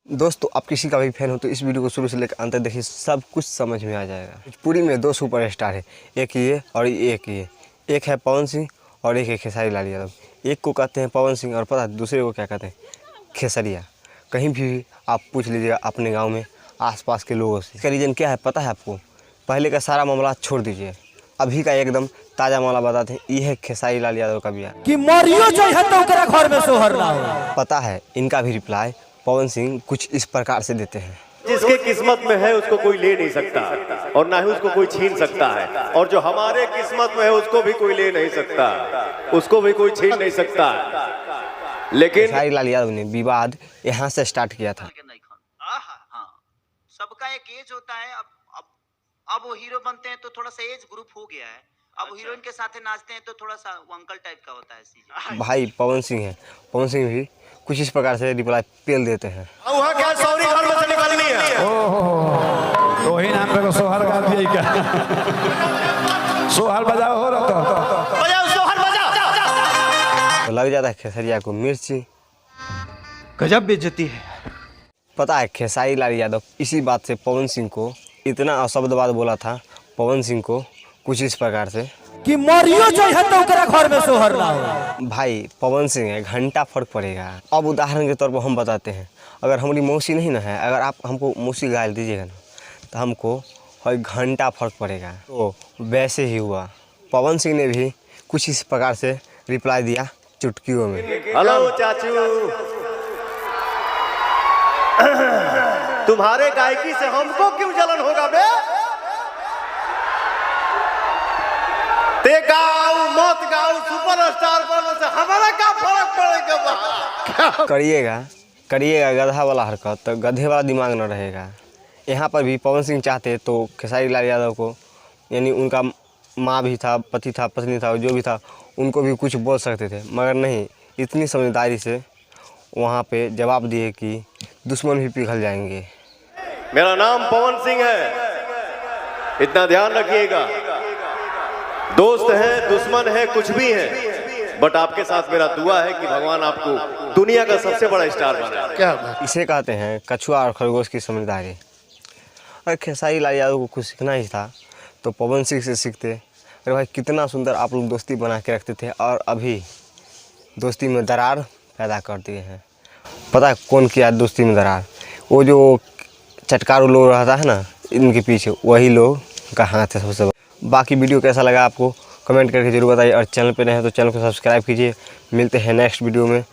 दोस्तों आप किसी का भी फैन हो तो इस वीडियो को शुरू से लेकर अंत तक देखिए, सब कुछ समझ में आ जाएगा। भोजपुरी में दो सुपर स्टार है, एक ये और एक ये। एक है पवन सिंह और एक है खेसारी लाल यादव। एक को कहते हैं पवन सिंह और पता है दूसरे को क्या कहते हैं, खेसरिया। कहीं भी आप पूछ लीजिएगा अपने गाँव में आसपास के लोगों से। इसका रीज़न क्या है पता है आपको? पहले का सारा मामला छोड़ दीजिए, अभी का एकदम ताज़ा मामला बताते हैं। ये है खेसारी लाल यादव का बिया कि मरियो जो है तो ओकरा घर में सोहर ना हो। पता है इनका भी रिप्लाई पवन सिंह कुछ इस प्रकार से देते हैं। जिसके किस्मत में है उसको कोई ले नहीं सकता और ना ही उसको कोई छीन सकता है, और जो हमारे किस्मत में है उसको भी कोई ले नहीं सकता, उसको भी कोई छीन नहीं सकता। लेकिन खेसारी लाल यादव ने विवाद यहाँ से स्टार्ट किया था। सबका एक एज होता है। अब वो हीरो बनते हैं तो थोड़ा सा एज ग्रुप हो गया है। अब हीरोइन के साथ नाचते हैं तो थोड़ा सा वो अंकल टाइप का होता है सीजन। भाई पवन सिंह है, पवन सिंह भी कुछ इस प्रकार से रिप्लाई पेल देते हैं। वहाँ क्या सौरी घर में से निकलनी है। तो वही नाम पे सोहर गा दिया क्या? सोहर बजाओ हो रहा तो बजाओ सोहर बजाओ। तो लग जाता है खेसरिया को मिर्ची। गजब बेइज्जती है। पता है खेसारी लाल यादव इसी बात से पवन सिंह को इतना अशब्दवाद बोला था, पवन सिंह को कुछ इस प्रकार से कि मरियो जो है तो ओकरा घर में सोहर ना हो। भाई पवन सिंह है, घंटा फर्क पड़ेगा। अब उदाहरण के तौर पर हम बताते हैं, अगर हमारी मौसी नहीं ना है, अगर आप हमको मौसी गाल दीजिएगा ना तो हमको हर घंटा फर्क पड़ेगा। तो वैसे ही हुआ, पवन सिंह ने भी कुछ इस प्रकार से रिप्लाई दिया चुटकियों में। हेलो चाचू, तुम्हारे गायकी से हमको क्यों जलन होगा बे? ते गाओ मत गाओ, सुपरस्टार बनो से हमारा क्या फर्क पड़ेगा? करिएगा गधा वाला हरकत तो गधे वाला दिमाग न रहेगा। यहाँ पर भी पवन सिंह चाहते तो खेसारी लाल यादव को, यानी उनका माँ भी था, पति था, पत्नी था, जो भी था, उनको भी कुछ बोल सकते थे, मगर नहीं, इतनी समझदारी से वहाँ पे जवाब दिए कि दुश्मन भी पिघल जाएंगे। मेरा नाम पवन सिंह है, इतना ध्यान रखिएगा। दोस्त है, दुश्मन है, कुछ भी है, बट आपके साथ मेरा दुआ है कि भगवान आपको दुनिया का सबसे बड़ा स्टार बनाए। क्या इसे कहते हैं कछुआ और खरगोश की समझदारी। अगर खेसारी लाल यादव को कुछ सीखना ही था तो पवन सिंह से सीखते। अरे भाई कितना सुंदर आप लोग दोस्ती बना के रखते थे और अभी दोस्ती में दरार पैदा कर दिए हैं। पता है कौन किया दोस्ती में दरार? वो जो चटकारू लोग रहता है ना इनके पीछे, वही लोग का हाथ है सबसे। बाकी वीडियो कैसा लगा आपको कमेंट करके जरूर बताइए, और चैनल पे नए हैं तो चैनल को सब्सक्राइब कीजिए। मिलते हैं नेक्स्ट वीडियो में।